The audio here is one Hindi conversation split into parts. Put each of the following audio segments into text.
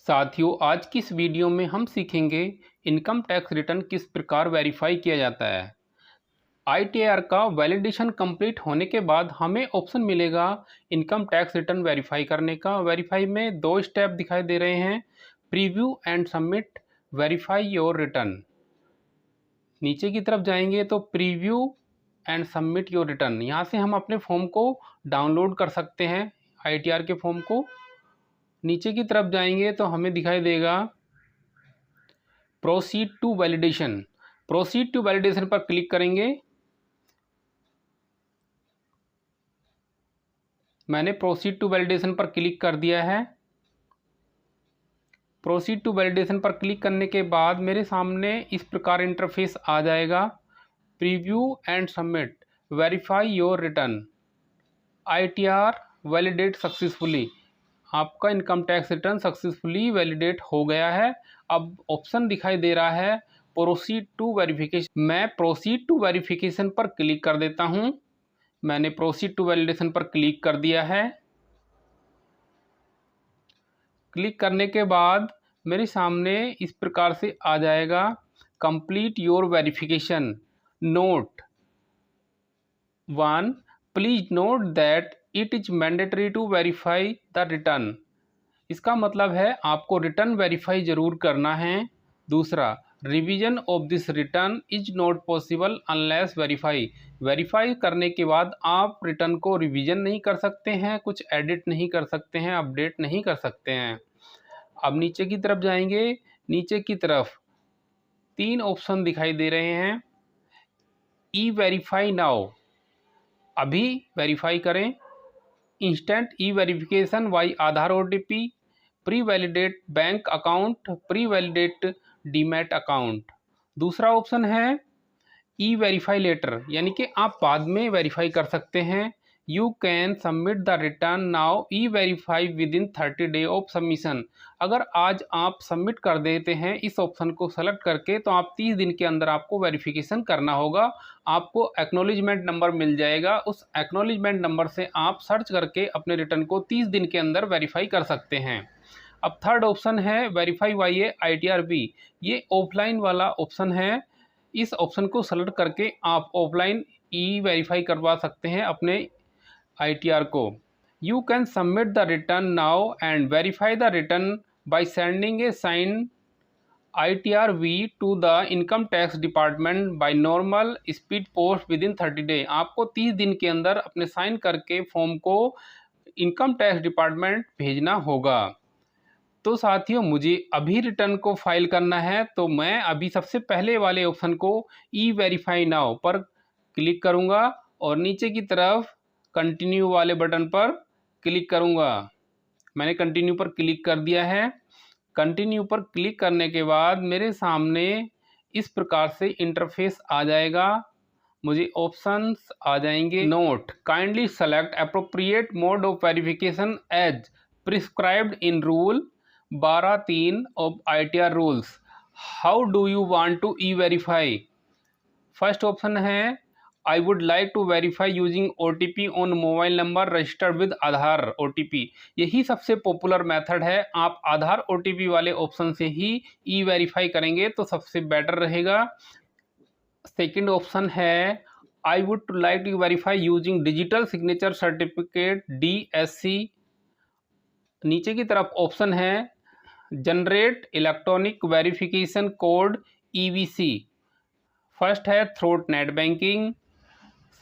साथियों, आज की इस वीडियो में हम सीखेंगे इनकम टैक्स रिटर्न किस प्रकार वेरीफाई किया जाता है। आईटीआर का वैलिडेशन कंप्लीट होने के बाद हमें ऑप्शन मिलेगा इनकम टैक्स रिटर्न वेरीफाई करने का। वेरीफाई में दो स्टेप दिखाई दे रहे हैं, preview and submit, verify your return. नीचे की तरफ जाएंगे तो preview and submit your return, यहाँ से हम अपने फॉर्म को डाउनलोड कर सकते हैं, आईटीआर के फॉर्म को। नीचे की तरफ जाएंगे तो हमें दिखाई देगा proceed to validation. Proceed to validation पर क्लिक करेंगे। मैंने प्रोसीड टू वैलिडेशन पर क्लिक कर दिया है। प्रोसीड टू वैलिडेशन पर क्लिक करने के बाद मेरे सामने इस प्रकार इंटरफेस आ जाएगा, preview and submit, verify your return, ITR validate successfully. आपका income tax return successfully validate हो गया है। अब ऑप्शन दिखाई दे रहा है प्रोसीड टू वेरिफिकेशन। मैं प्रोसीड टू वेरिफिकेशन पर क्लिक कर देता हूं। मैंने प्रोसीड टू वैलिडेशन पर क्लिक कर दिया है। क्लिक करने के बाद मेरे सामने इस प्रकार से आ जाएगा, complete your verification. Note 1, please note that it is mandatory to verify the return. इसका मतलब है आपको रिटर्न वेरीफाई ज़रूर करना है। दूसरा, revision of this return is not possible unless verify. Verify करने के बाद आप रिटर्न को रिवीजन नहीं कर सकते हैं, कुछ एडिट नहीं कर सकते हैं, अपडेट नहीं कर सकते हैं। अब नीचे की तरफ जाएंगे। नीचे की तरफ 3 ऑप्शन दिखाई दे रहे हैं। ई वेरीफाई नाउ, अभी वेरीफाई करें। Instant E verification by Aadhaar OTP, pre validate bank account, pre validate demat account. दूसरा ऑप्शन है ई वेरीफाई लेटर, यानी कि आप बाद में वेरीफाई कर सकते हैं। You can submit the return now, E verify with in 30 day of submission. अगर आज आप सबमिट कर देते हैं इस ऑप्शन को सेलेक्ट करके, तो आप 30 दिन के अंदर आपको वेरिफिकेशन करना होगा। आपको एक्नॉलेजमेंट नंबर मिल जाएगा, उस एक्नॉलेजमेंट नंबर से आप सर्च करके अपने रिटर्न को 30 दिन के अंदर वेरीफाई कर सकते हैं। अब थर्ड ऑप्शन है वेरीफाई बाई आईटीआर-बी। ये ऑफलाइन वाला ऑप्शन है। इस ऑप्शन को सेलेक्ट करके आप ऑफलाइन ई वेरीफाई करवा सकते हैं अपने आईटीआर को। You can submit the return now and verify the return by sending a sign ITR-V to the income tax department by normal speed post within 30 day. आपको 30 दिन के अंदर अपने साइन करके फॉर्म को इनकम टैक्स डिपार्टमेंट भेजना होगा। तो साथियों, मुझे अभी रिटर्न को फाइल करना है, तो मैं अभी सबसे पहले वाले ऑप्शन को ई वेरीफाई नाउ पर क्लिक करूंगा और नीचे की तरफ कंटिन्यू वाले बटन पर क्लिक करूंगा। मैंने कंटिन्यू पर क्लिक कर दिया है। कंटिन्यू पर क्लिक करने के बाद मेरे सामने इस प्रकार से इंटरफेस आ जाएगा। मुझे ऑप्शंस आ जाएंगे। Note, kindly select appropriate mode of verification as prescribed in rule 12(3) of ITR rules. How do you want to e-verify? First option है I would like to verify using OTP on mobile number registered with Aadhaar OTP। यही सबसे पॉपुलर मेथड है। आप आधार OTP वाले ऑप्शन से ही ई वेरीफाई करेंगे तो सबसे बेटर रहेगा। सेकंड ऑप्शन है I would like to verify using digital signature certificate DSC। नीचे की तरफ ऑप्शन है generate electronic verification code EVC। First है थ्रोट नेट बैंकिंग,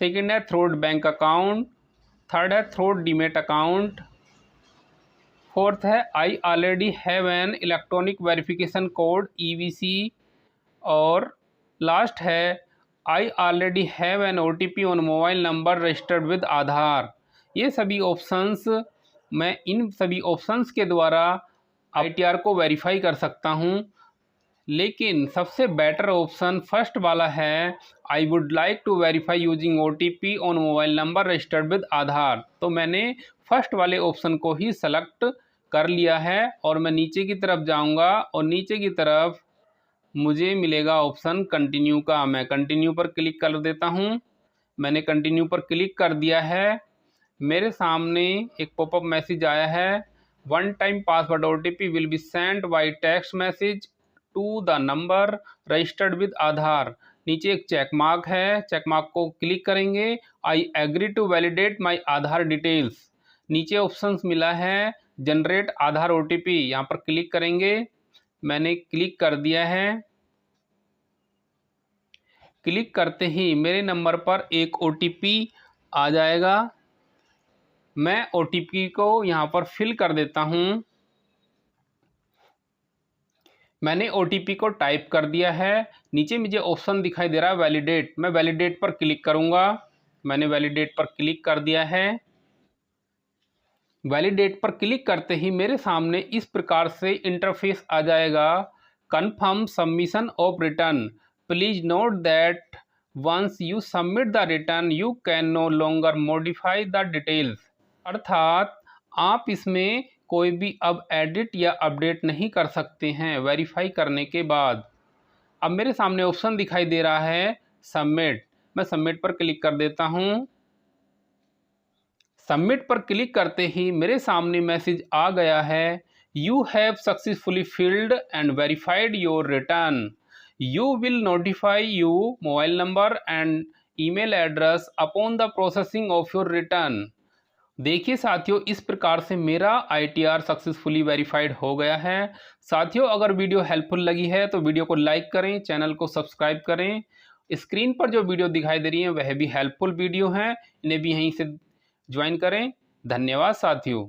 सेकंड है थ्रोट बैंक अकाउंट, थर्ड है थ्रोट डीमेट अकाउंट, फोर्थ है I already have an electronic verification code EVC, और लास्ट है I already have an OTP on mobile number registered with Aadhaar. ये सभी ऑप्शंस, मैं इन सभी ऑप्शंस के द्वारा ITR को वेरीफाई कर सकता हूं, लेकिन सबसे बेटर ऑप्शन फर्स्ट वाला है I would like to verify using OTP on mobile number registered with Aadhaar. तो मैंने फर्स्ट वाले ऑप्शन को ही सेलेक्ट कर लिया है और मैं नीचे की तरफ जाऊंगा और नीचे की तरफ मुझे मिलेगा ऑप्शन कंटिन्यू का। मैं कंटिन्यू पर क्लिक कर देता हूं। मैंने कंटिन्यू पर क्लिक कर दिया है। मेरे सामने एक पॉपअप मैसेज आया है, one time password OTP will be sent by text message to the number registered with Aadhaar. नीचे एक चेक मार्क है, चेक मार्क को क्लिक करेंगे। I agree to validate my Aadhaar details. नीचे ऑप्शंस मिला है जनरेट आधार OTP, यहाँ पर क्लिक करेंगे। मैंने क्लिक कर दिया है। क्लिक करते ही मेरे नंबर पर एक OTP आ जाएगा। मैं OTP को यहाँ पर फिल कर देता हूँ। मैंने OTP को टाइप कर दिया है। नीचे मुझे ऑप्शन दिखाई दे रहा है वैलिडेट, मैं वैलिडेट पर क्लिक करूँगा। मैंने वैलिडेट पर क्लिक कर दिया है। वैलिडेट पर क्लिक करते ही मेरे सामने इस प्रकार से इंटरफेस आ जाएगा। Confirm submission of return, please note that once you submit the return you can no longer modify the details. अर्थात आप इसमें कोई भी अब एडिट या अपडेट नहीं कर सकते हैं वेरीफाई करने के बाद। अब मेरे सामने ऑप्शन दिखाई दे रहा है सबमिट, मैं सबमिट पर क्लिक कर देता हूँ। सबमिट पर क्लिक करते ही मेरे सामने मैसेज आ गया है, you have successfully filled and verified your return, you will notify you mobile number and email address upon the processing of your return. देखिए साथियों, इस प्रकार से मेरा ITR सक्सेसफुली वेरीफाइड हो गया है। साथियों, अगर वीडियो हेल्पफुल लगी है तो वीडियो को लाइक करें, चैनल को सब्सक्राइब करें। स्क्रीन पर जो वीडियो दिखाई दे रही है वह भी हेल्पफुल वीडियो हैं, इन्हें भी यहीं से ज्वाइन करें। धन्यवाद साथियों।